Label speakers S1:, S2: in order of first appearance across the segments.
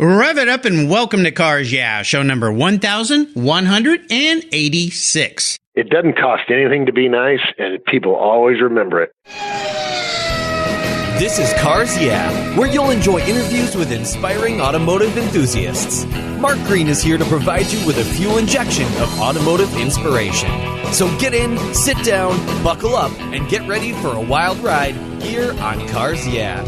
S1: Rev it up and welcome to Cars Yeah, show number 1186.
S2: It doesn't cost anything to be nice, and people always remember it.
S3: This is Cars Yeah, where you'll enjoy interviews with inspiring automotive enthusiasts. Mark Green is here to provide you with a fuel injection of automotive inspiration. So get in, sit down, buckle up, and get ready for a wild ride here on Cars Yeah.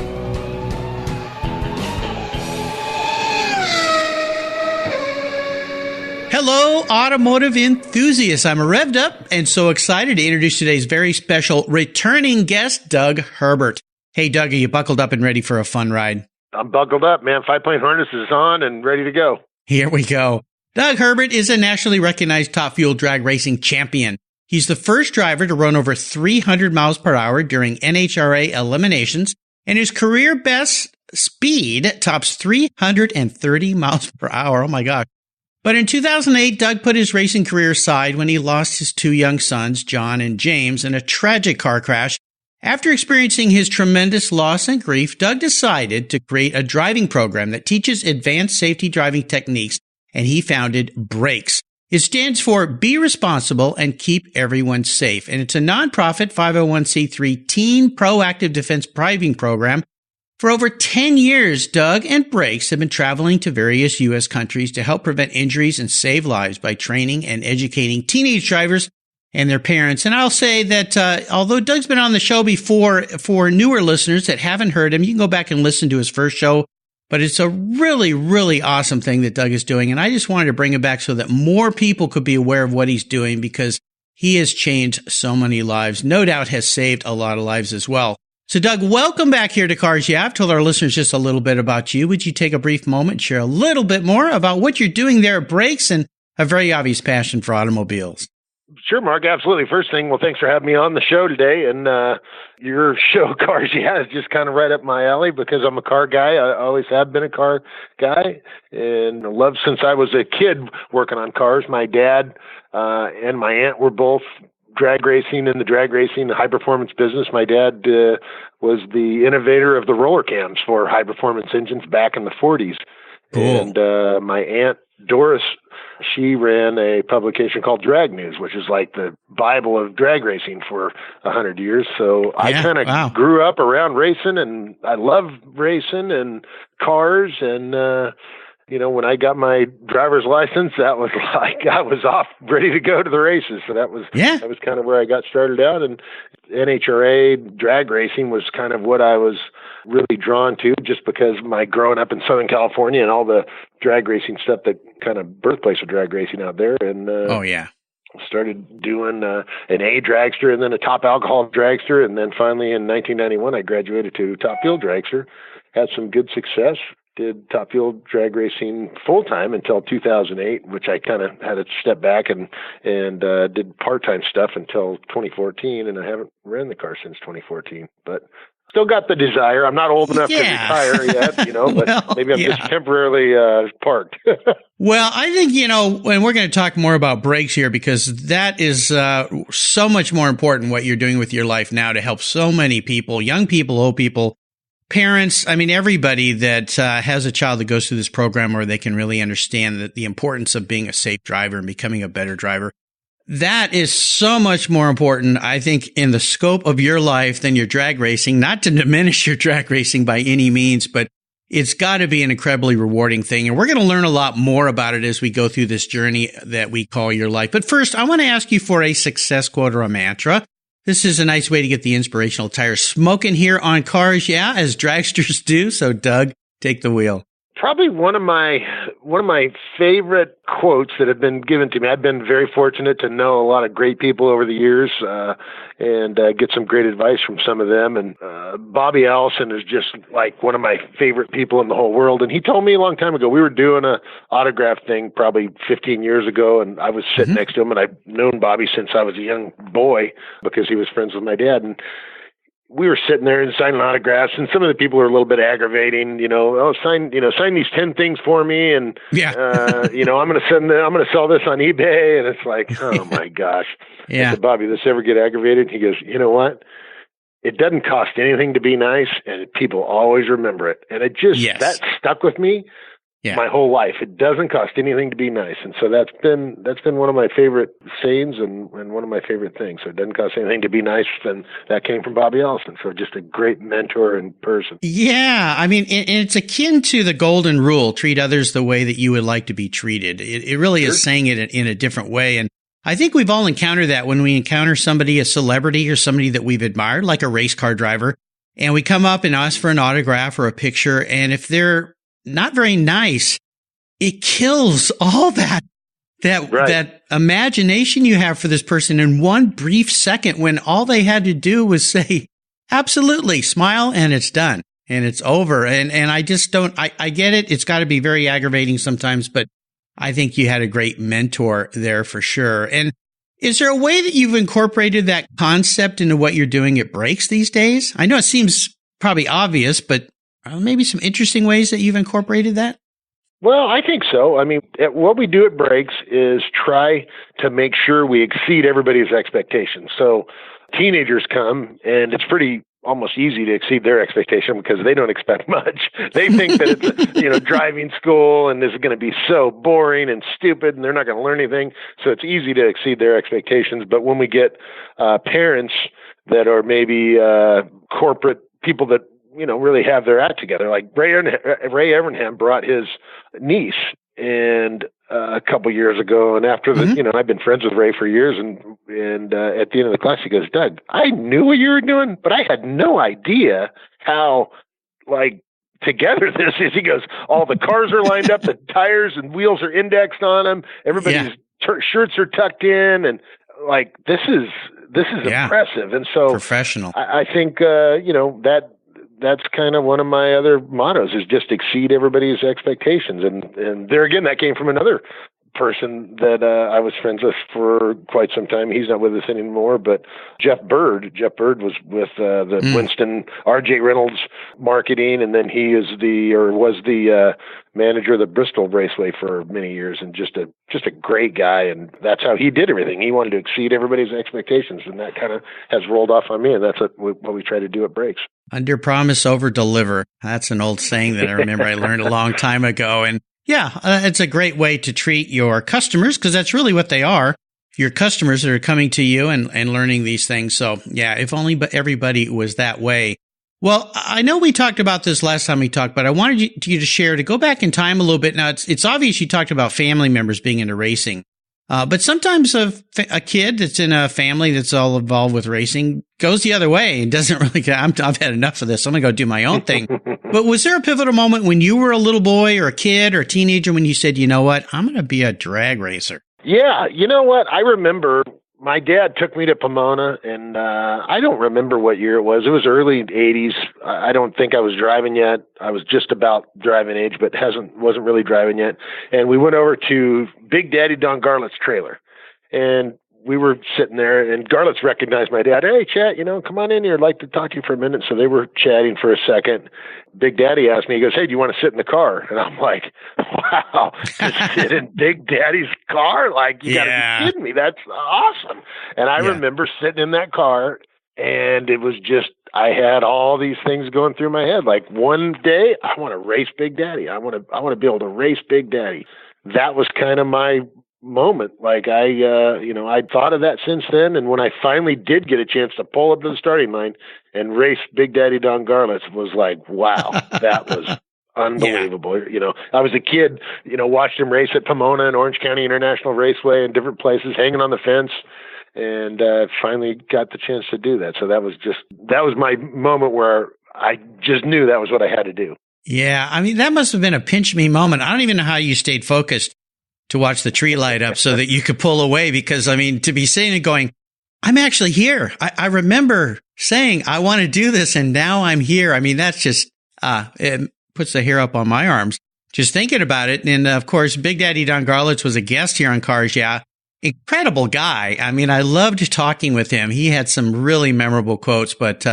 S1: Hello, automotive enthusiasts. I'm revved up and so excited to introduce today's very special returning guest, Doug Herbert. Hey, Doug, are you buckled up and ready for a fun ride?
S2: I'm buckled up, man. 5-point harness is on and ready to go.
S1: Here we go. Doug Herbert is a nationally recognized top fuel drag racing champion. He's the first driver to run over 300 miles per hour during NHRA eliminations, and his career best speed tops 330 miles per hour. Oh, my gosh. But in 2008, Doug put his racing career aside when he lost his two young sons, Jon and James, in a tragic car crash. After experiencing his tremendous loss and grief, Doug decided to create a driving program that teaches advanced safety driving techniques, and he founded B.R.A.K.E.S. It stands for Be Responsible and Keep Everyone Safe, and it's a nonprofit 501c3 teen proactive defense driving program. For over 10 years, Doug and B.R.A.K.E.S have been traveling to various U.S. countries to help prevent injuries and save lives by training and educating teenage drivers and their parents. And I'll say that although Doug's been on the show before, for newer listeners that haven't heard him, you can go back and listen to his first show. But it's a really, really awesome thing that Doug is doing. And I just wanted to bring it back so that more people could be aware of what he's doing, because he has changed so many lives. No doubt has saved a lot of lives as well. So, Doug, welcome back here to Cars Yeah. I've told our listeners just a little bit about you. Would you take a brief moment and share a little bit more about what you're doing there at B.R.A.K.E.S and a very obvious passion for automobiles?
S2: Sure, Mark. Absolutely. First thing, well, thanks for having me on the show today. And your show, Cars Yeah, is just kind of right up my alley because I'm a car guy. I always have been a car guy, and I love since I was a kid working on cars. My dad and my aunt were both drag racing in the drag racing, the high performance business. My dad was the innovator of the roller cams for high performance engines back in the 40s. Cool. And my aunt Doris, she ran a publication called Drag News, which is like the Bible of drag racing for 100 years. So I kind of grew up around racing, and I love racing and cars. And when I got my driver's license, that was like I was off ready to go to the races. So that was kind of where I got started out. And NHRA drag racing was kind of what I was really drawn to, just because my growing up in Southern California and all the drag racing stuff, that kind of birthplace of drag racing out there. And started doing an A dragster and then a top alcohol dragster. And then finally in 1991, I graduated to top fuel dragster, had some good success. Did top fuel drag racing full time until 2008, which I kind of had to step back and did part-time stuff until 2014, and I haven't ran the car since 2014. But still got the desire. I'm not old enough to retire yet, but maybe I'm just temporarily parked.
S1: Well, I think, and we're going to talk more about B.R.A.K.E.S here, because that is so much more important, what you're doing with your life now to help so many people, young people, old people, parents. I mean, everybody that has a child that goes through this program where they can really understand that the importance of being a safe driver and becoming a better driver. That is so much more important, I think, in the scope of your life than your drag racing. Not to diminish your drag racing by any means, but it's got to be an incredibly rewarding thing. And we're going to learn a lot more about it as we go through this journey that we call your life. But first, I want to ask you for a success quote or a mantra. This is a nice way to get the inspirational tires smoking here on Cars Yeah, as dragsters do. So, Doug, take the wheel.
S2: Probably one of my favorite quotes that have been given to me. I've been very fortunate to know a lot of great people over the years and get some great advice from some of them. And Bobby Allison is just like one of my favorite people in the whole world. And he told me a long time ago, we were doing a autograph thing probably 15 years ago, and I was sitting next to him, and I've known Bobby since I was a young boy because he was friends with my dad. And we were sitting there and signing autographs, and some of the people were a little bit aggravating, sign these 10 things for me. And, I'm going to sell this on eBay. And it's like, oh my gosh. I said, Bobby, this ever get aggravated? He goes, you know what? It doesn't cost anything to be nice, and people always remember it. And it just, that stuck with me. my whole life. It doesn't cost anything to be nice. And so that's been one of my favorite sayings and one of my favorite things. So it doesn't cost anything to be nice. And that came from Bobby Allison. So just a great mentor and person.
S1: Yeah. I mean, and it's akin to the golden rule, treat others the way that you would like to be treated. It really is saying it in a different way. And I think we've all encountered that when we encounter somebody, a celebrity or somebody that we've admired, like a race car driver, and we come up and ask for an autograph or a picture. And if they're not very nice, it kills all that imagination you have for this person in one brief second when all they had to do was say, absolutely, smile, and it's done and it's over. And I just don't, I get it. It's got to be very aggravating sometimes, but I think you had a great mentor there for sure. And is there a way that you've incorporated that concept into what you're doing at B.R.A.K.E.S these days? I know it seems probably obvious, but maybe some interesting ways that you've incorporated that?
S2: Well, I think so. I mean, what we do at B.R.A.K.E.S is try to make sure we exceed everybody's expectations. So teenagers come, and it's pretty almost easy to exceed their expectation because they don't expect much. They think that it's driving school and this is going to be so boring and stupid and they're not going to learn anything. So it's easy to exceed their expectations. But when we get parents that are maybe corporate people that really have their act together, like Ray Evernham brought his niece and a couple years ago, and after the I've been friends with Ray for years, and at the end of the class he goes, Doug, I knew what you were doing, but I had no idea how together this is. He goes, all the cars are lined up, the tires and wheels are indexed on them, everybody's shirts are tucked in, and this is impressive. And so
S1: professional.
S2: I think that's kind of one of my other mottos, is just exceed everybody's expectations. And there again, that came from another person that I was friends with for quite some time. He's not with us anymore, but Jeff Byrd was with the Winston RJ Reynolds marketing, and then he was the manager of the Bristol Raceway for many years, and just a great guy. And that's how he did everything. He wanted to exceed everybody's expectations, and that kind of has rolled off on me. And that's what we try to do at B.R.A.K.E.S.
S1: Under promise, over deliver. That's an old saying that I remember I learned a long time ago. And it's a great way to treat your customers, because that's really what they are. Your customers that are coming to you and learning these things. So if only everybody was that way. Well, I know we talked about this last time we talked, but I wanted you to share, to go back in time a little bit. Now, it's obvious you talked about family members being into racing. But sometimes a kid that's in a family that's all involved with racing goes the other way and doesn't really care. I've had enough of this. I'm going to go do my own thing. But was there a pivotal moment when you were a little boy or a kid or a teenager when you said, you know what, I'm going to be a drag racer? Yeah.
S2: You know what? I remember my dad took me to Pomona, and I don't remember what year it was. It was early 80s. I don't think I was driving yet. I was just about driving age, but wasn't really driving yet. And we went over to Big Daddy Don Garlett's trailer, and we were sitting there, and Garlett's recognized my dad. Hey, Chet, come on in here. I'd like to talk to you for a minute. So they were chatting for a second. Big Daddy asked me, he goes, hey, do you want to sit in the car? And I'm like, wow, to sit in Big Daddy's car? You got to be kidding me. That's awesome. And I remember sitting in that car, and it was just, I had all these things going through my head. One day, I want to race Big Daddy. I want to be able to race Big Daddy. That was kind of my moment. I thought of that since then. And when I finally did get a chance to pull up to the starting line and race Big Daddy Don Garlitz, was like, wow, that was unbelievable. I was a kid, watched him race at Pomona and Orange County International Raceway and different places, hanging on the fence, and finally got the chance to do that. So that was my moment where I just knew that was what I had to do.
S1: Yeah. I mean, that must have been a pinch me moment. I don't even know how you stayed focused to watch the tree light up so that you could pull away, because to be saying and going, I'm actually here. I remember saying, I want to do this, and now I'm here. I mean, that's just, it puts the hair up on my arms just thinking about it. And of course, Big Daddy Don Garlitz was a guest here on Cars Yeah. Incredible guy. I mean, I loved talking with him. He had some really memorable quotes, but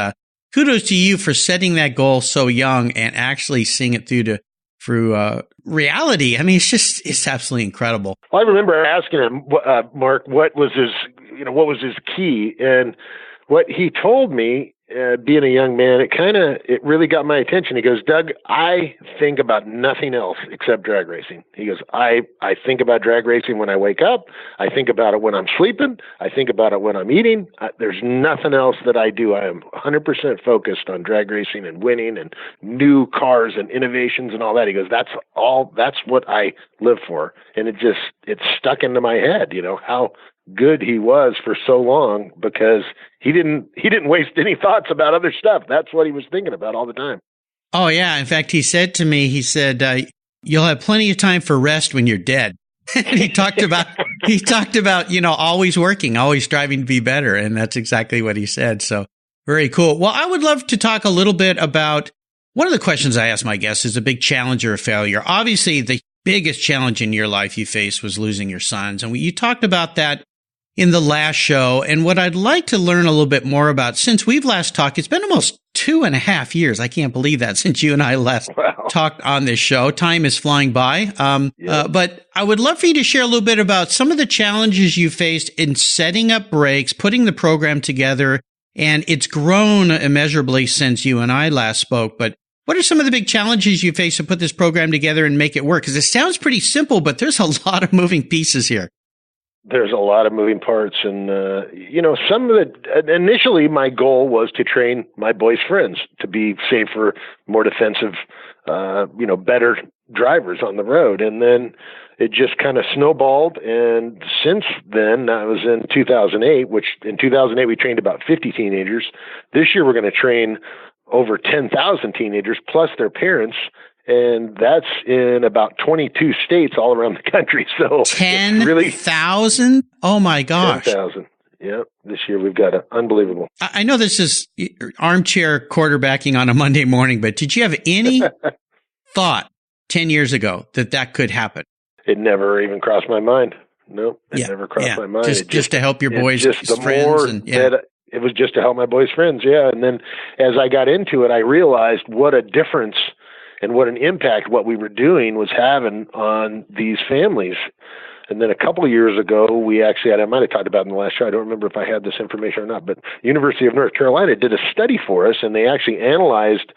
S1: kudos to you for setting that goal so young and actually seeing it through reality. I mean, it's absolutely incredible.
S2: Well, I remember asking him, Mark, what was his key? And what he told me, being a young man, it really got my attention. He goes, Doug, I think about nothing else except drag racing. He goes, I think about drag racing when I wake up. I think about it when I'm sleeping. I think about it when I'm eating. There's nothing else that I do. I am 100% focused on drag racing and winning and new cars and innovations and all that. He goes, that's what I live for. And it stuck into my head, how good he was for so long, because he didn't waste any thoughts about other stuff. That's what he was thinking about all the time.
S1: Oh yeah. In fact, he said to me, you'll have plenty of time for rest when you're dead. And he talked about, always working, always striving to be better. And that's exactly what he said. So very cool. Well, I would love to talk a little bit about one of the questions I ask my guests is a big challenge or a failure. Obviously, the biggest challenge in your life you faced was losing your sons. And you talked about that in the last show. And what I'd like to learn a little bit more about, since we've last talked, it's been almost 2.5 years. I can't believe that, since you and I last talked on this show. Time is flying by. But I would love for you to share a little bit about some of the challenges you faced in setting up B.R.A.K.E.S, putting the program together. And it's grown immeasurably since you and I last spoke. But what are some of the big challenges you faced to put this program together and make it work? Because it sounds pretty simple, but there's a lot of moving pieces here.
S2: There's a lot of moving parts, and some of it. Initially, my goal was to train my boys' friends to be safer, more defensive, better drivers on the road. And then it just kind of snowballed. And since then, I was in 2008, which in 2008 we trained about 50 teenagers. This year we're going to train over 10,000 teenagers plus their parents. And that's in about 22 states all around the country. So
S1: 10,000? Oh my gosh.
S2: 10,000. Yeah. This year we've got unbelievable.
S1: I know this is armchair quarterbacking on a Monday morning, but did you have any thought 10 years ago that could happen?
S2: It never even crossed my mind. No, it never crossed my mind.
S1: Just to help your boys' friends.
S2: It was just to help my boys' friends. Yeah. And then as I got into it, I realized what a difference and what an impact what we were doing was having on these families. And then a couple of years ago, we actually had, I might have talked about it in the last show, I don't remember if I had this information or not, but University of North Carolina did a study for us, and they actually analyzed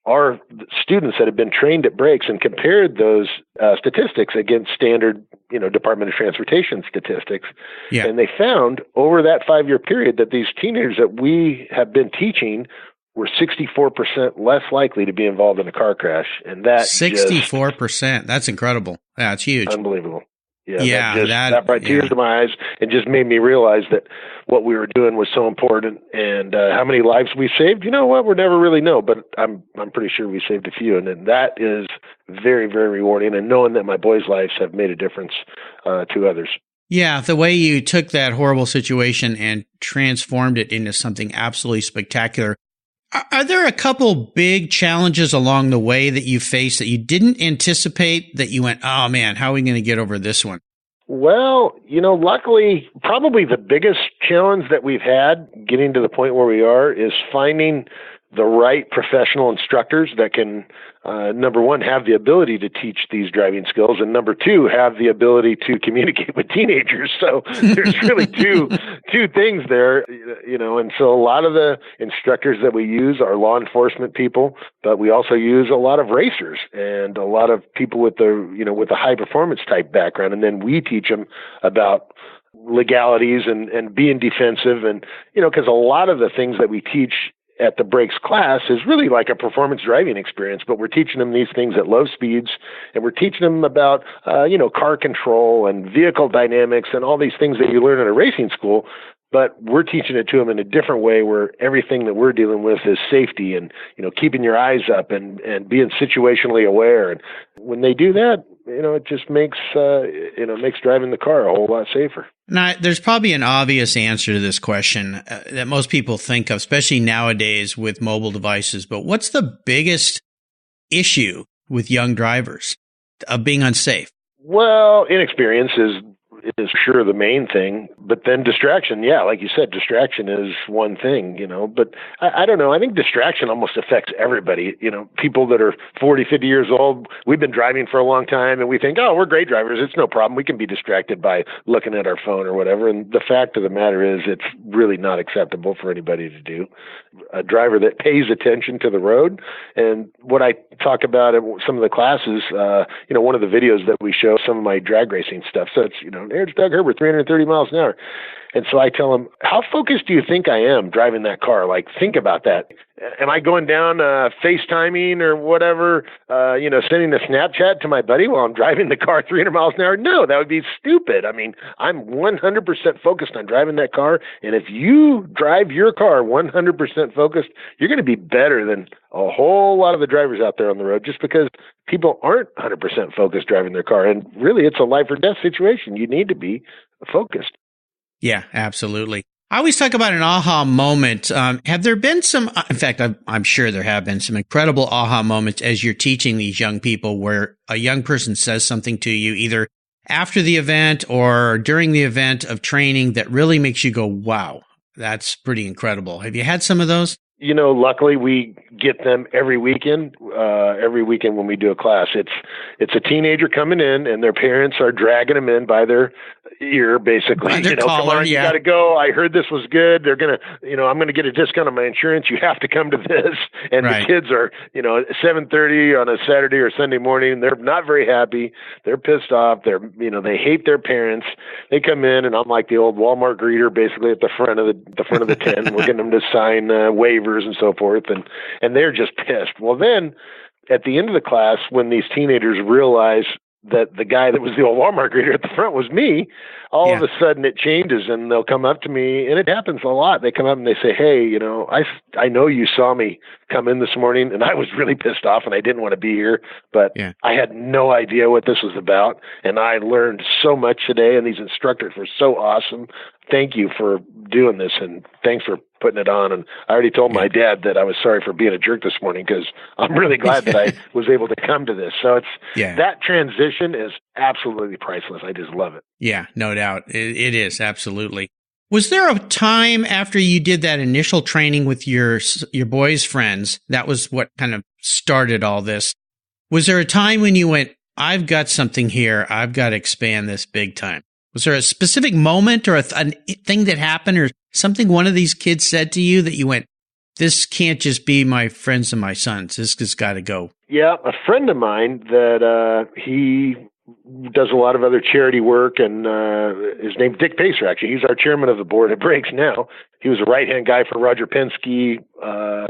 S2: our students that had been trained at B.R.A.K.E.S and compared those statistics against standard, Department of Transportation statistics. Yeah. And they found over that 5-year period that these teenagers that we have been teaching were 64% less likely to be involved in a car crash. And that
S1: 64%. That's incredible. That's huge.
S2: Unbelievable. Yeah. That brought tears to my eyes and just made me realize that what we were doing was so important. And how many lives we saved, you know what? We'll never really know, but I'm pretty sure we saved a few. And that is very, very rewarding. And knowing that my boys' lives have made a difference to others.
S1: Yeah, the way you took that horrible situation and transformed it into something absolutely spectacular. Are there a couple big challenges along the way that you faced that you didn't anticipate, that you went, oh man, how are we going to get over this one?
S2: Well, luckily, probably the biggest challenge that we've had getting to the point where we are is finding the right professional instructors that can, number one, have the ability to teach these driving skills, and number two, have the ability to communicate with teenagers. So there's really two things there, and so a lot of the instructors that we use are law enforcement people, but we also use a lot of racers and a lot of people with with a high performance type background. And then we teach them about legalities and being defensive. And, because a lot of the things that we teach at the B.R.A.K.E.S class is really like a performance driving experience, but we're teaching them these things at low speeds, and we're teaching them about, car control and vehicle dynamics and all these things that you learn in a racing school, but we're teaching it to them in a different way where everything that we're dealing with is safety and, keeping your eyes up and being situationally aware. And when they do that, it just makes driving the car a whole lot safer.
S1: Now, there's probably an obvious answer to this question that most people think of, especially nowadays with mobile devices. But what's the biggest issue with young drivers of being unsafe?
S2: Well, inexperience is sure the main thing, but then distraction. Yeah, like you said, distraction is one thing, but I don't know. I think distraction almost affects everybody. People that are 40, 50 years old, we've been driving for a long time and we think, oh, we're great drivers. It's no problem. We can be distracted by looking at our phone or whatever. And the fact of the matter is it's really not acceptable for anybody to do. a driver that pays attention to the road. And what I talk about in some of the classes, one of the videos that we show, some of my drag racing stuff. So it's, there's Doug Herbert, 330 miles an hour. And so I tell him, how focused do you think I am driving that car? Like, think about that. Am I going down FaceTiming or whatever, sending a Snapchat to my buddy while I'm driving the car 300 miles an hour? No, that would be stupid. I mean, I'm 100% focused on driving that car. And if you drive your car 100% focused, you're going to be better than a whole lot of the drivers out there on the road, just because people aren't 100% focused driving their car. And really, it's a life or death situation. You need to be focused.
S1: Yeah, absolutely. I always talk about an aha moment. Have there been some, in fact, I'm sure there have been some incredible aha moments as you're teaching these young people where a young person says something to you either after the event or during the event of training that really makes you go, wow, that's pretty incredible. Have you had some of those?
S2: Luckily we get them every weekend when we do a class. It's a teenager coming in and their parents are dragging them in by their ear, basically.
S1: By their collar,
S2: come on, you got to go. I heard this was good. They're going to, I'm going to get a discount on my insurance. You have to come to this. And
S1: right.
S2: The kids are, 7:30 on a Saturday or Sunday morning. They're not very happy. They're pissed off. They hate their parents. They come in and I'm like the old Walmart greeter, basically at the front of the tent. We're getting them to sign waivers and so forth. And they're just pissed. Well, then at the end of the class, when these teenagers realize that the guy that was the old Walmart greeter at the front was me, all of a sudden it changes and they'll come up to me, and it happens a lot. They come up and they say, hey, I know you saw me come in this morning and I was really pissed off and I didn't want to be here, but I had no idea what this was about. And I learned so much today, and these instructors were so awesome. Thank you for doing this, and thanks for putting it on. And I already told my dad that I was sorry for being a jerk this morning, because I'm really glad that I was able to come to this. So that transition is absolutely priceless. I just love it.
S1: Yeah, no doubt. It is, absolutely. Was there a time after you did that initial training with your boys' friends, that was what kind of started all this? Was there a time when you went, I've got something here, I've got to expand this big time? Was there a specific moment or a thing that happened or something one of these kids said to you that you went, this can't just be my friends and my sons, this has got to go? Yeah,
S2: a friend of mine that he does a lot of other charity work, and his name's Dick Pacer, actually. He's our chairman of the board at B.R.A.K.E.S now. He was a right-hand guy for Roger Penske.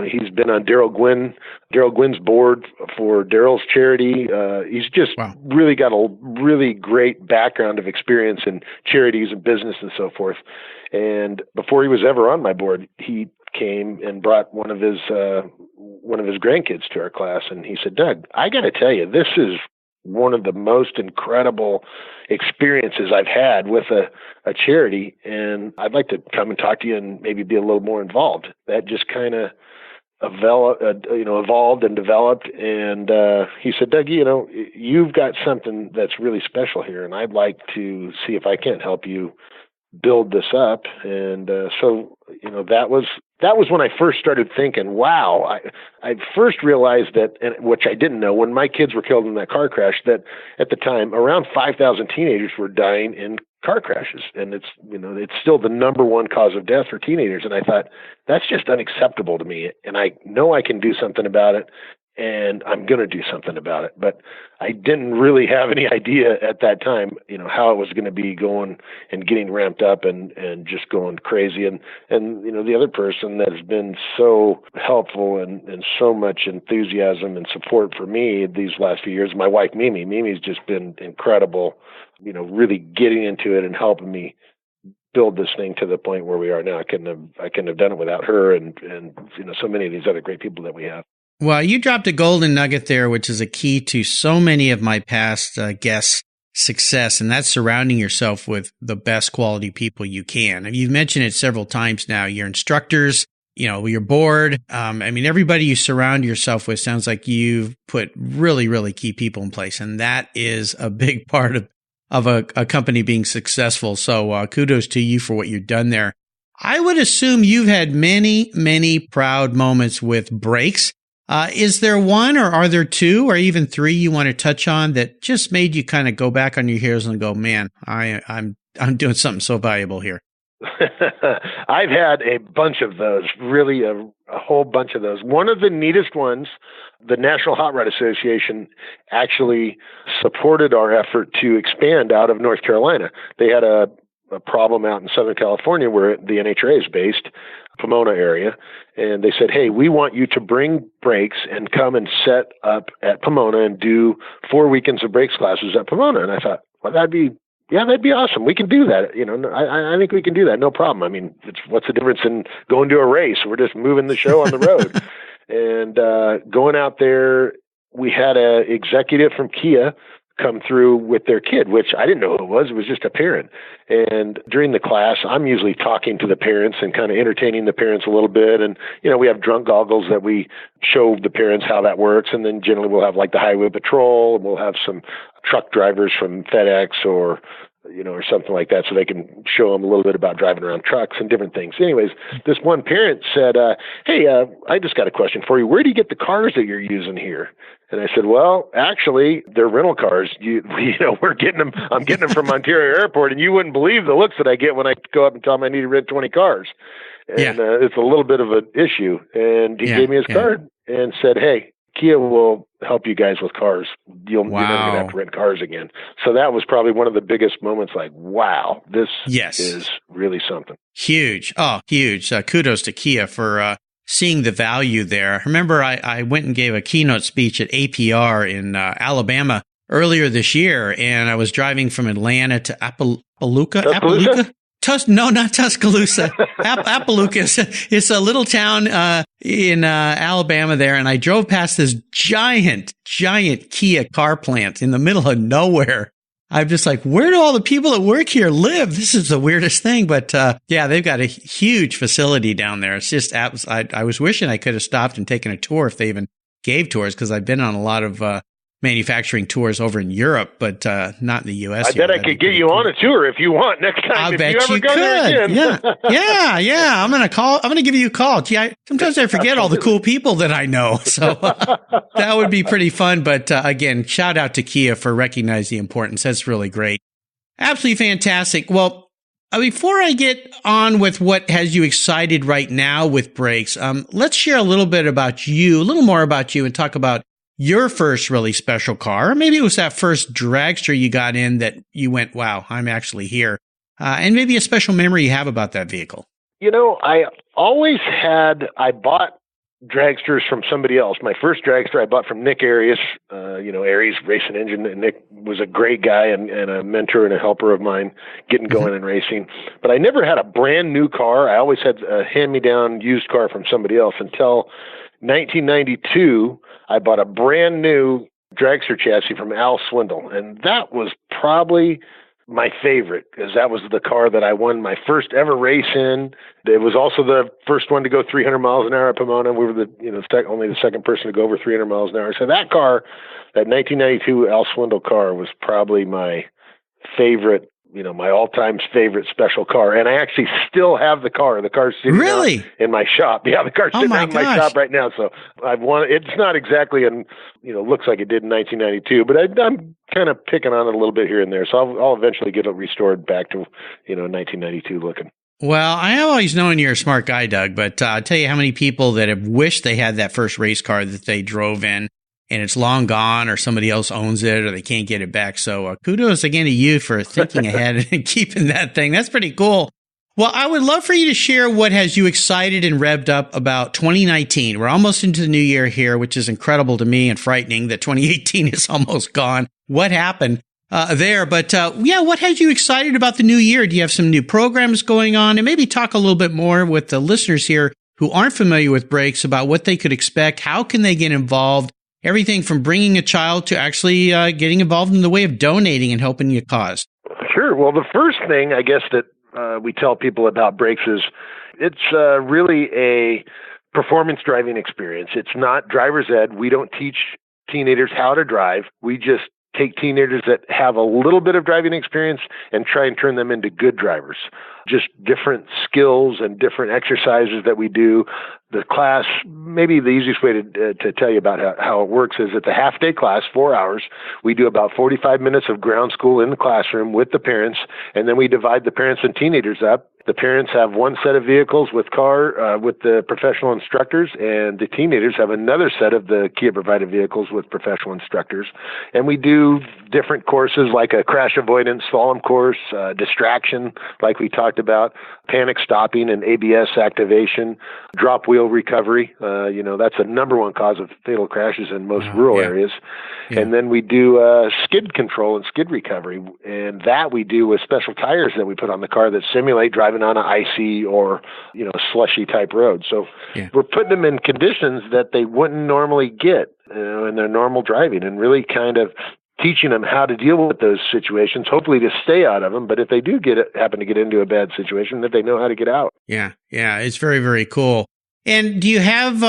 S2: He's been on Daryl Gwynn's board for Daryl's charity. He's just really got a really great background of experience in charities and business and so forth. And before he was ever on my board, he came and brought one of his grandkids to our class, and he said, Doug, I got to tell you, this is one of the most incredible experiences I've had with a charity, and I'd like to come and talk to you and maybe be a little more involved. That just kind of evolved and developed. And he said, Doug, you've got something that's really special here, and I'd like to see if I can't help you build this up. And so that was when I first started thinking, wow, I first realized that, and which I didn't know, when my kids were killed in that car crash, that at the time around 5,000 teenagers were dying in car crashes. And it's still the number one cause of death for teenagers. And I thought, that's just unacceptable to me. And I know I can do something about it, and I'm going to do something about it. But I didn't really have any idea at that time, how it was going to be going and getting ramped up and just going crazy. And the other person that has been so helpful and so much enthusiasm and support for me these last few years, my wife, Mimi. Mimi's just been incredible, really getting into it and helping me build this thing to the point where we are now. I couldn't have done it without her and so many of these other great people that we have.
S1: Well, you dropped a golden nugget there, which is a key to so many of my past guests' success, and that's surrounding yourself with the best quality people you can. And you've mentioned it several times now, your instructors, your board. Everybody you surround yourself with sounds like you've put really, really key people in place, and that is a big part of a company being successful. So kudos to you for what you've done there. I would assume you've had many, many proud moments with B.R.A.K.E.S. Is there one, or are there two, or even three you want to touch on that just made you kind of go back on your heels and go, man, I'm doing something so valuable here?
S2: I've had a bunch of those, really a whole bunch of those. One of the neatest ones, the National Hot Rod Association actually supported our effort to expand out of North Carolina. They had a problem out in Southern California where the NHRA is based, Pomona area, and they said, hey, we want you to bring brakes and come and set up at Pomona and do 4 weekends of brakes classes at Pomona. And I thought, well, that'd be awesome. We can do that. I think we can do that. No problem. I mean, what's the difference in going to a race? We're just moving the show on the road. And going out there, we had a executive from Kia come through with their kid, which I didn't know who it was. It was just a parent. And during the class, I'm usually talking to the parents and kind of entertaining the parents a little bit. And, we have drunk goggles that we show the parents how that works. And then generally we'll have like the highway patrol, and we'll have some truck drivers from FedEx or something like that, so they can show them a little bit about driving around trucks and different things. Anyways, this one parent said, hey, I just got a question for you. Where do you get the cars that you're using here? And I said, well, actually, they're rental cars. We're getting them. I'm getting them from Ontario Airport, and you wouldn't believe the looks that I get when I go up and tell them I need to rent 20 cars. And it's a little bit of an issue. And he gave me his card and said, hey, Kia will help you guys with cars. You're never going to have to rent cars again. So that was probably one of the biggest moments, like, wow, this is really something.
S1: Huge. Oh, huge. Kudos to Kia for seeing the value there. I remember I went and gave a keynote speech at APR in Alabama earlier this year, and I was driving from Atlanta to Appalooka? No, not Tuscaloosa. Appalooka is a little town in Alabama there, and I drove past this giant Kia car plant in the middle of nowhere. I'm just like, where do all the people that work here live? This is the weirdest thing. But they've got a huge facility down there. It's just, I was wishing I could have stopped and taken a tour if they even gave tours, because I've been on a lot of manufacturing tours over in Europe, but not in the U.S.
S2: I bet I could get you on a tour if you want next time.
S1: I bet you could. Yeah. I'm going to give you a call. Gee, sometimes I forget all the cool people that I know. So that would be pretty fun. But again, shout out to Kia for recognizing the importance. That's really great. Absolutely fantastic. Well, before I get on with what has you excited right now with brakes, let's share a little more about you and talk about your first really special car. Or maybe it was that first dragster you got in that you went, wow, I'm actually here. And maybe a special memory you have about that vehicle.
S2: I bought dragsters from somebody else. My first dragster I bought from Nick Arias, Aries Racing Engine. And Nick was a great guy and a mentor and a helper of mine getting going in racing. But I never had a brand new car. I always had a hand-me-down used car from somebody else until 1992. I bought a brand new dragster chassis from Al Swindle, and that was probably my favorite, because that was the car that I won my first ever race in. It was also the first one to go 300 miles an hour at Pomona. We were only the second person to go over 300 miles an hour. So that car, that 1992 Al Swindle car, was probably my favorite, my all-time favorite special car. And I actually still have the car. The car's sitting out in my shop. Yeah, the car's sitting out in my shop right now. So I've won. It's not exactly looks like it did in 1992, but I'm kind of picking on it a little bit here and there. So I'll eventually get it restored back to, 1992 looking.
S1: Well, I have always known you're a smart guy, Doug, but I'll tell you how many people that have wished they had that first race car that they drove in, and it's long gone, or somebody else owns it, or they can't get it back. So kudos again to you for thinking ahead and keeping that thing. That's pretty cool. Well, I would love for you to share what has you excited and revved up about 2019. We're almost into the new year here, which is incredible to me and frightening that 2018 is almost gone. What happened there? But what has you excited about the new year? Do you have some new programs going on? And maybe talk a little bit more with the listeners here who aren't familiar with brakes about what they could expect. How can they get involved? Everything from bringing a child to actually getting involved in the way of donating and helping your cause.
S2: Sure. Well, the first thing, I guess, that we tell people about brakes is it's really a performance driving experience. It's not driver's ed. We don't teach teenagers how to drive. We just take teenagers that have a little bit of driving experience and try and turn them into good drivers. Just different skills and different exercises that we do. The class, maybe the easiest way to tell you about how it works is at the half-day class, 4 hours, we do about 45 minutes of ground school in the classroom with the parents, and then we divide the parents and teenagers up The parents have one set of vehicles with the professional instructors, and the teenagers have another set of the Kia-provided vehicles with professional instructors. And we do different courses like a crash avoidance slalom course, distraction, like we talked about, panic stopping and ABS activation, drop wheel recovery. That's a number one cause of fatal crashes in most rural areas. Yeah. And then we do skid control and skid recovery. And that we do with special tires that we put on the car that simulate driving on an icy or, slushy type road. So we're putting them in conditions that they wouldn't normally get in their normal driving, and really kind of teaching them how to deal with those situations, hopefully to stay out of them. But if they do happen to get into a bad situation, that they know how to get out.
S1: Yeah. It's very, very cool. And do you have,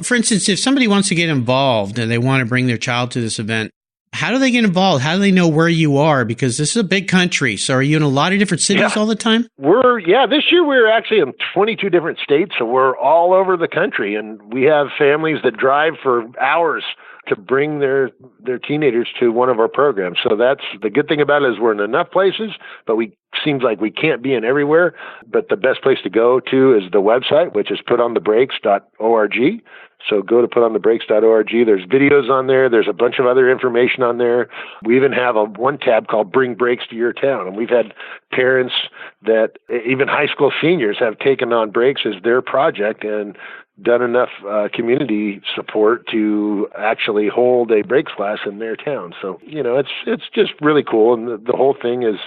S1: for instance, if somebody wants to get involved and they want to bring their child to this event, how do they get involved? How do they know where you are? Because this is a big country. So are you in a lot of different cities all the time?
S2: This year we're actually in 22 different states. So we're all over the country, and we have families that drive for hours to bring their teenagers to one of our programs. So that's the good thing about it, is we're in enough places, but seems like we can't be in everywhere. But the best place to go to is the website, which is putonthebrakes.org. So go to putonthebrakes.org. There's videos on there. There's a bunch of other information on there. We even have one tab called Bring Brakes to Your Town. And we've had parents that, even high school seniors, have taken on brakes as their project and done enough community support to actually hold a brakes class in their town. So, it's just really cool. And the whole thing is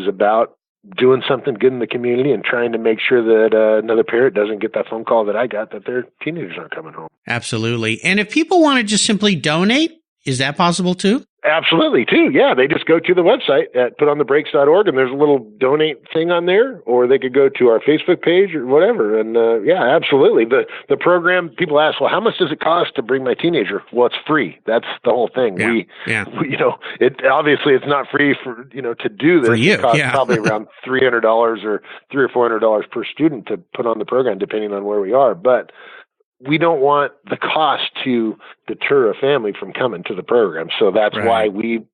S2: about doing something good in the community and trying to make sure that another parent doesn't get that phone call that I got, that their teenagers aren't coming home.
S1: Absolutely. And if people want to just simply donate, is that possible too?
S2: Absolutely, too. Yeah, they just go to the website at putonthebrakes.org, and there's a little donate thing on there, or they could go to our Facebook page or whatever. And absolutely. The program, people ask, well, how much does it cost to bring my teenager? Well, it's free. That's the whole thing. We obviously it's not free for, to do this.
S1: For you,
S2: it costs probably around $300 or $300 or $400 per student to put on the program, depending on where we are. But we don't want the cost to deter a family from coming to the program. So that's why we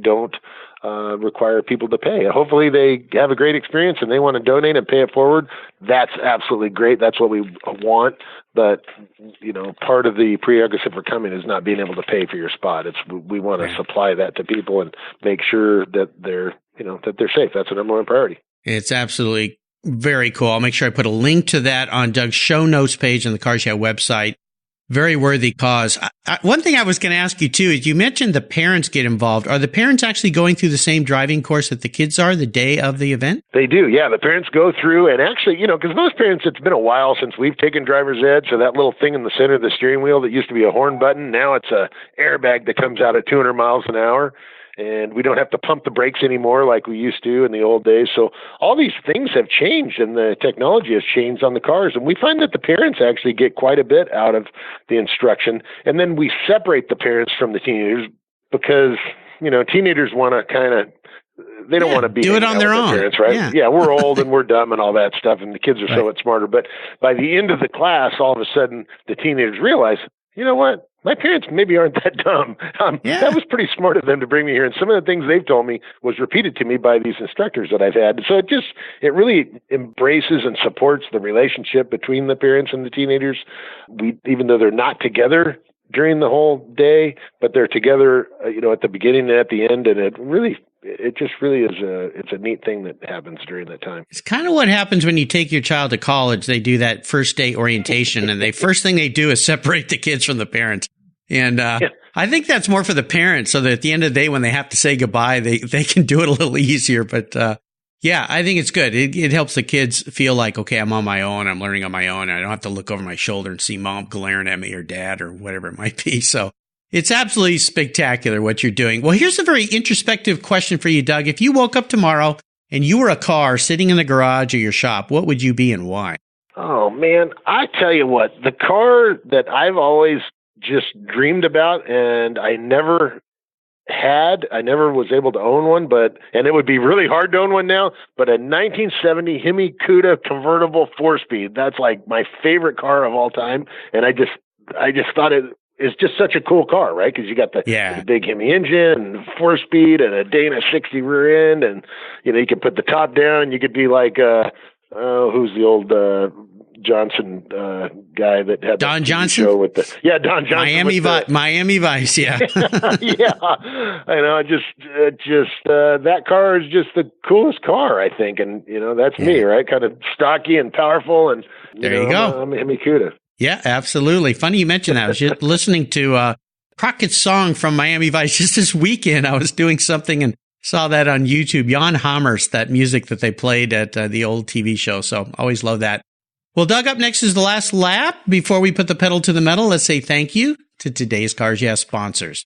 S2: don't require people to pay. Hopefully they have a great experience and they want to donate and pay it forward. That's absolutely great. That's what we want. But, part of the prerequisite for coming is not being able to pay for your spot. We want to supply that to people and make sure that they're safe. That's the number one priority.
S1: It's absolutely very cool. I'll make sure I put a link to that on Doug's show notes page on the Cars Yeah website. Very worthy cause. One thing I was going to ask you too is, you mentioned the parents get involved. Are the parents actually going through the same driving course that the kids are the day of the event?
S2: They do. Yeah. The parents go through, and actually, because most parents, it's been a while since we've taken driver's ed. So that little thing in the center of the steering wheel that used to be a horn button, now it's a airbag that comes out at 200 miles an hour. And we don't have to pump the brakes anymore like we used to in the old days. So all these things have changed, and the technology has changed on the cars. And we find that the parents actually get quite a bit out of the instruction. And then we separate the parents from the teenagers because, teenagers want to they don't want to be
S1: do it on their own.
S2: Parents, right? Yeah, we're old and we're dumb and all that stuff, and the kids are so much smarter. But by the end of the class, all of a sudden, the teenagers realize, you know what? My parents maybe aren't that dumb. That was pretty smart of them to bring me here. And some of the things they've told me was repeated to me by these instructors that I've had. So it really embraces and supports the relationship between the parents and the teenagers. Even though they're not together during the whole day, but they're together, at the beginning and at the end. And it just really is it's a neat thing that happens during that time.
S1: It's kind of what happens when you take your child to college. They do that first day orientation, and first thing they do is separate the kids from the parents. And I think that's more for the parents, so that at the end of the day, when they have to say goodbye, they can do it a little easier. But I think it's good. It helps the kids feel like, okay, I'm on my own. I'm learning on my own. I don't have to look over my shoulder and see mom glaring at me or dad or whatever it might be. So it's absolutely spectacular what you're doing. Well, here's a very introspective question for you, Doug. If you woke up tomorrow and you were a car sitting in the garage or your shop, what would you be and why?
S2: Oh, man, I tell you what, the car that I've always just dreamed about and I never was able to own one, and it would be really hard to own one now, but a 1970 Hemi Cuda convertible 4-speed. That's like my favorite car of all time. And I just thought is just such a cool car, right? Because you got the big Hemi engine, 4-speed, and a Dana 60 rear end, and you can put the top down. You could be like who's the old Johnson guy that had
S1: Don
S2: the
S1: Johnson
S2: show with Don Johnson,
S1: Miami Vice, yeah.
S2: Yeah, I know. Just that car is just the coolest car, I think, and that's me, right? Kind of stocky and powerful, and
S1: there you go.
S2: I'm a Hemi Cuda.
S1: Yeah, absolutely. Funny you mentioned that. I was just listening to Crockett's song from Miami Vice just this weekend. I was doing something and saw that on YouTube. Jan Hammers, that music that they played at the old TV show. So always love that. Well, Doug, up next is the last lap. Before we put the pedal to the metal, let's say thank you to today's Cars Yeah sponsors.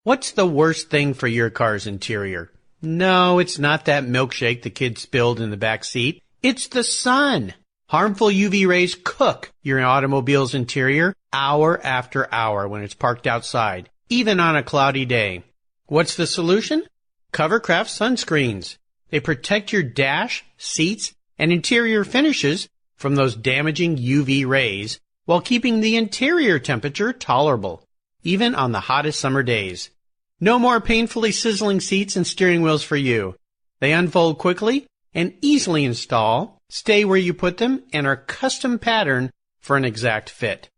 S1: What's the worst thing for your car's interior? No, it's not that milkshake the kid spilled in the back seat. It's the sun. Harmful UV rays cook your automobile's interior hour after hour when it's parked outside, even on a cloudy day. What's the solution? Covercraft sunscreens. They protect your dash, seats, and interior finishes from those damaging UV rays while keeping the interior temperature tolerable, even on the hottest summer days. No more painfully sizzling seats and steering wheels for you. They unfold quickly and easily install, stay where you put them, and are custom patterned for an exact fit.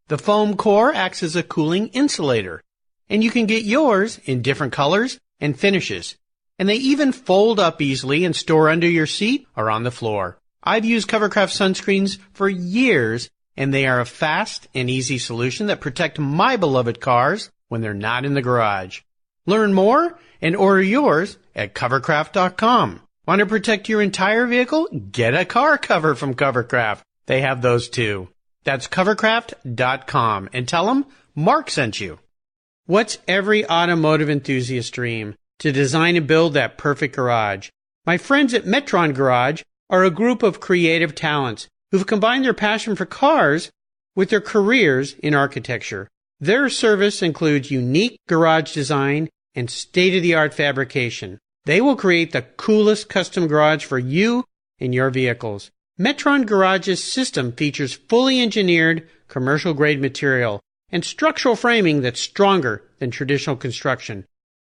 S1: The foam core acts as a cooling insulator, and you can get yours in different colors and finishes. And they even fold up easily and store under your seat or on the floor. I've used Covercraft sunscreens for years, and they are a fast and easy solution that protect my beloved cars when they're not in the garage. Learn more and order yours at Covercraft.com. Want to protect your entire vehicle? Get a car cover from Covercraft. They have those too. That's Covercraft.com, and tell them Mark sent you. What's every automotive enthusiast's dream? To design and build that perfect garage. My friends at Metron Garage are a group of creative talents who've combined their passion for cars with their careers in architecture. Their service includes unique garage design and state-of-the-art fabrication. They will create the coolest custom garage for you and your vehicles. Metron Garage's system features fully engineered commercial-grade material and structural framing that's stronger than traditional construction.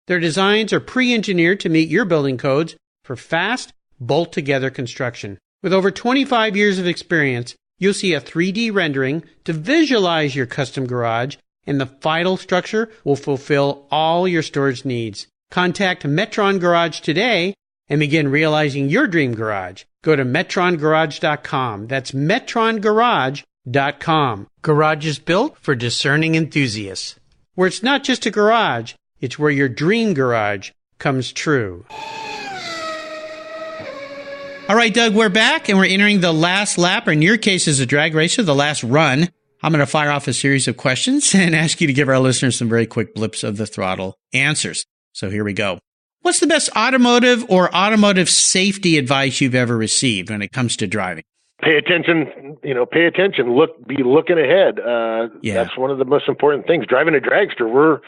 S1: Their designs are pre-engineered to meet your building codes for fast, bolt-together construction. With over 25 years of experience, you'll see a 3D rendering to visualize your custom garage, and the final structure will fulfill all your storage needs. Contact Metron Garage today and begin realizing your dream garage. Go to metrongarage.com. That's metrongarage.com. Garage is built for discerning enthusiasts. Where it's not just a garage, it's where your dream garage comes true. All right, Doug, we're back, and we're entering the last lap, or in your case as a drag racer, the last run. I'm going to fire off a series of questions and ask you to give our listeners some very quick blips of the throttle answers. So here we go. What's the best automotive or automotive safety advice you've ever received when it comes to driving?
S2: Pay attention, pay attention, be looking ahead. That's one of the most important things. Driving a dragster, we're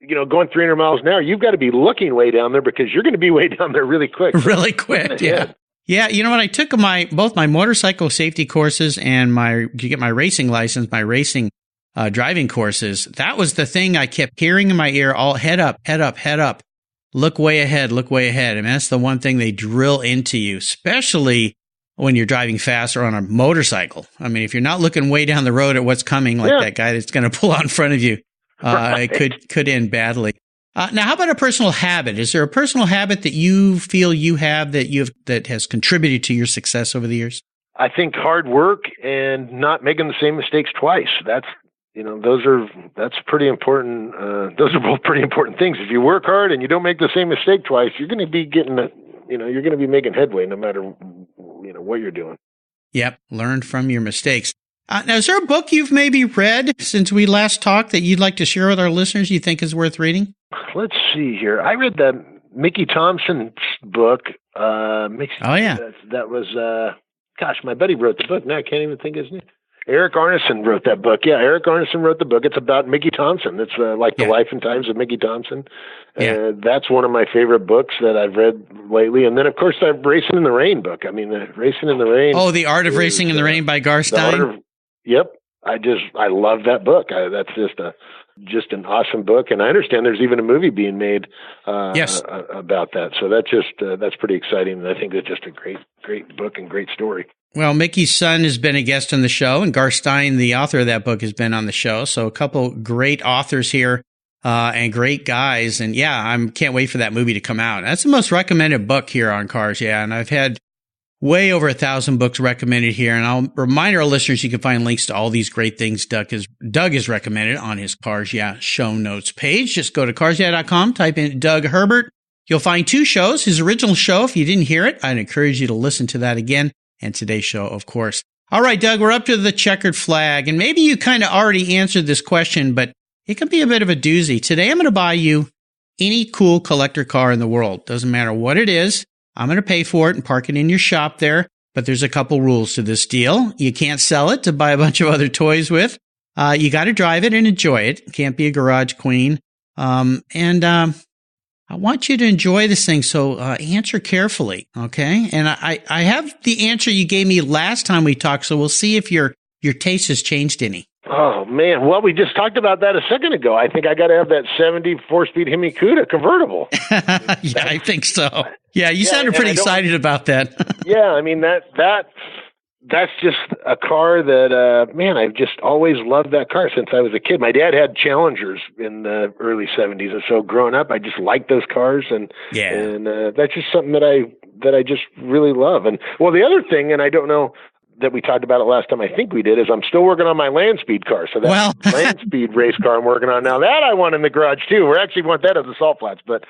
S2: going 300 miles an hour. You've got to be looking way down there because you're going to be way down there really quick.
S1: Really quick, yeah. Yeah, when I took both my motorcycle safety courses and to get my racing license, my racing driving courses, that was the thing I kept hearing in my ear, all head up, head up, head up. Look way ahead, look way ahead. I mean, that's the one thing they drill into you, especially when you're driving fast or on a motorcycle. I mean, if you're not looking way down the road at what's coming, like that guy that's going to pull out in front of you, it could end badly. Now, how about a personal habit? Is there a personal habit that you feel you have that has contributed to your success over the years?
S2: I think hard work and not making the same mistakes twice. That's pretty important. Those are both pretty important things. If you work hard and you don't make the same mistake twice, you're going to be you're going to be making headway no matter what you're doing.
S1: Yep, learn from your mistakes. Now, is there a book you've maybe read since we last talked that you'd like to share with our listeners you think is worth reading?
S2: Let's see here. I read that Mickey Thompson's book.
S1: Oh, yeah.
S2: That was, my buddy wrote the book. Now I can't even think of his name. Eric Arneson wrote that book. Yeah, Eric Arneson wrote the book. It's about Mickey Thompson. It's the life and times of Mickey Thompson. That's one of my favorite books that I've read lately. And then, of course, the Racing in the Rain book. I mean, the Racing in the Rain.
S1: Oh, The Art of Racing in the Rain by Garstein?
S2: Yep. I love that book. That's just an awesome book, and I understand there's even a movie being made about that. So that's pretty exciting, and I think it's just a great book and great story.
S1: Well, Mickey's son has been a guest on the show, and Garth Stein, the author of that book, has been on the show. So a couple great authors here and great guys, and I can't wait for that movie to come out. That's the most recommended book here on Cars, and I've had way over 1,000 books recommended here. And I'll remind our listeners you can find links to all these great things Doug has recommended on his Cars show notes page. Just go to carsyeah.com, type in Doug Herbert. You'll find 2 shows. His original show, if you didn't hear it, I'd encourage you to listen to that again. And today's show, of course. All right, Doug, we're up to the checkered flag. And maybe you kind of already answered this question, but it can be a bit of a doozy. Today, I'm going to buy you any cool collector car in the world. Doesn't matter what it is. I'm going to pay for it and park it in your shop there, but there's a couple rules to this deal. You can't sell it to buy a bunch of other toys with. You got to drive it and enjoy it. Can't be a garage queen. I want you to enjoy this thing, so answer carefully, okay? And I have the answer you gave me last time we talked, so we'll see if your taste has changed any.
S2: Oh, man. Well, we just talked about that a second ago. I think I got to have that 74-speed Hemi Cuda convertible.
S1: Yeah, I think so. Yeah, you sounded pretty excited about that.
S2: Yeah, I mean, that's just a car that, man, I've just always loved that car since I was a kid. My dad had Challengers in the early 70s, and so growing up, I just liked those cars, and that's just something that I just really love. And, well, the other thing, and I don't know that we talked about it last time, I think we did, is I'm still working on my land speed car. So that land speed race car I'm working on now, that I want in the garage too. We actually want that at the Salt Flats, but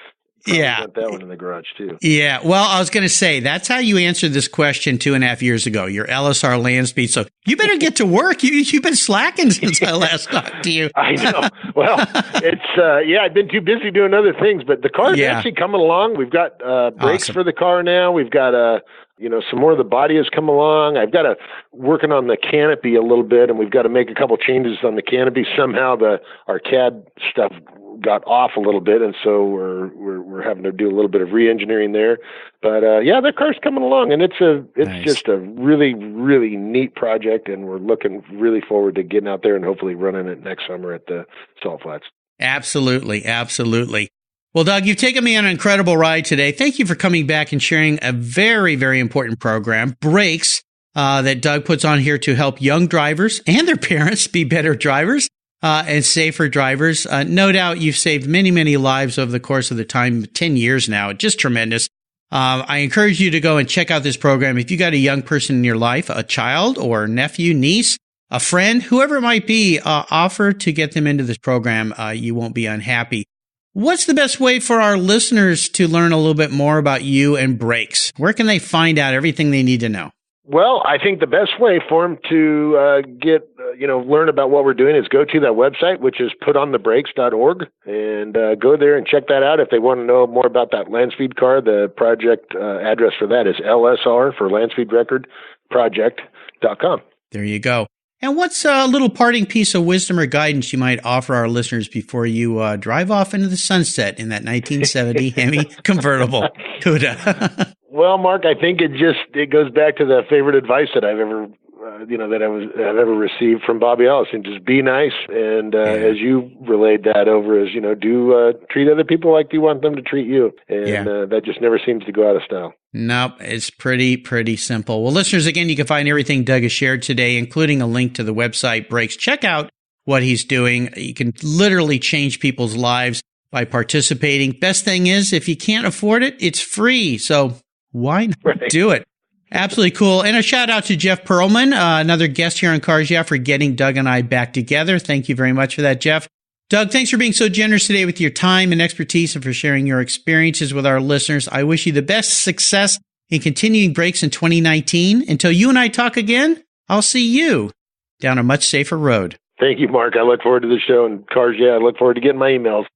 S2: want that one in the garage too.
S1: Yeah. Well, I was going to say, that's how you answered this question 2.5 years ago, your LSR land speed. So you better get to work. You've been slacking since I last talked to you.
S2: I know. Well, it's, I've been too busy doing other things, but the car's actually coming along. We've got brakes for the car now. We've got some more of the body has come along. I've got working on the canopy a little bit, and we've got to make a couple changes on the canopy. Somehow our CAD stuff got off a little bit, and so we're having to do a little bit of re-engineering there. But the car's coming along, and it's nice. Just a really, really neat project, and we're looking really forward to getting out there and hopefully running it next summer at the Salt Flats.
S1: Absolutely, absolutely. Well, Doug, you've taken me on an incredible ride today. Thank you for coming back and sharing a very, very important program, B.R.A.K.E.S, that Doug puts on here to help young drivers and their parents be better drivers and safer drivers. No doubt you've saved many, many lives over the course of the time, 10 years now. Just tremendous. I encourage you to go and check out this program. If you got a young person in your life, a child or nephew, niece, a friend, whoever it might be, offer to get them into this program. You won't be unhappy. What's the best way for our listeners to learn a little bit more about you and B.R.A.K.E.S? Where can they find out everything they need to know?
S2: Well, I think the best way for them to learn about what we're doing is go to that website, which is putonthebrakes.org, and go there and check that out. If they want to know more about that land speed car, the project address for that is LSR for Land Speed Record project.com.
S1: There you go. And what's a little parting piece of wisdom or guidance you might offer our listeners before you drive off into the sunset in that 1970 Hemi convertible Cuda?
S2: Well, Mark, I think it goes back to the favorite advice that I've ever I've ever received from Bobby Allison. Just be nice, and as you relayed that over, as do treat other people like you want them to treat you, and that just never seems to go out of style.
S1: Nope, it's pretty simple. Well, listeners, again, you can find everything Doug has shared today, including a link to the website B.R.A.K.E.S. Check out what he's doing. You can literally change people's lives by participating. Best thing is, if you can't afford it, it's free. So why not do it? Absolutely cool. And a shout out to Jeff Perlman, another guest here on Cars Yeah, for getting Doug and I back together. Thank you very much for that, Jeff. Doug, thanks for being so generous today with your time and expertise and for sharing your experiences with our listeners. I wish you the best success in continuing B.R.A.K.E.S in 2019. Until you and I talk again, I'll see you down a much safer road.
S2: Thank you, Mark. I look forward to the show, and Cars Yeah, I look forward to getting my emails.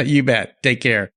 S1: You bet. Take care.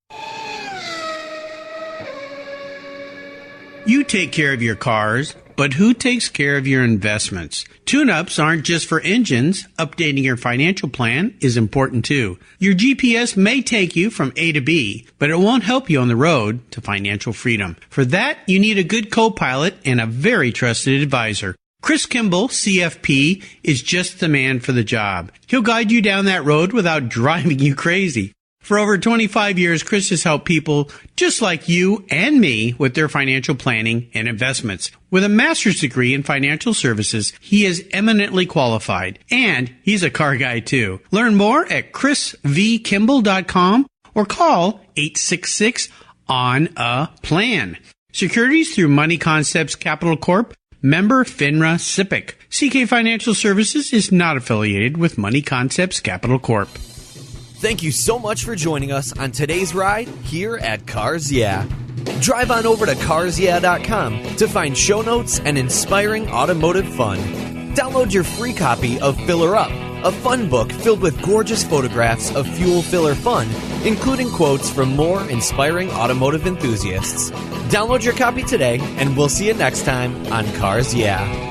S1: You take care of your cars, but who takes care of your investments? Tune-ups aren't just for engines. Updating your financial plan is important too. Your GPS may take you from A to B, but it won't help you on the road to financial freedom. For that, you need a good co-pilot and a very trusted advisor. Chris Kimball, CFP, is just the man for the job. He'll guide you down that road without driving you crazy. For over 25 years, Chris has helped people just like you and me with their financial planning and investments. With a master's degree in financial services, he is eminently qualified, and he's a car guy too. Learn more at chrisvkimball.com or call 866-ON-A-PLAN. Securities through Money Concepts Capital Corp. Member FINRA SIPC. CK Financial Services is not affiliated with Money Concepts Capital Corp.
S3: Thank you so much for joining us on today's ride here at Cars Yeah. Drive on over to carsyeah.com to find show notes and inspiring automotive fun. Download your free copy of Filler Up, a fun book filled with gorgeous photographs of fuel filler fun, including quotes from more inspiring automotive enthusiasts. Download your copy today, and we'll see you next time on Cars Yeah.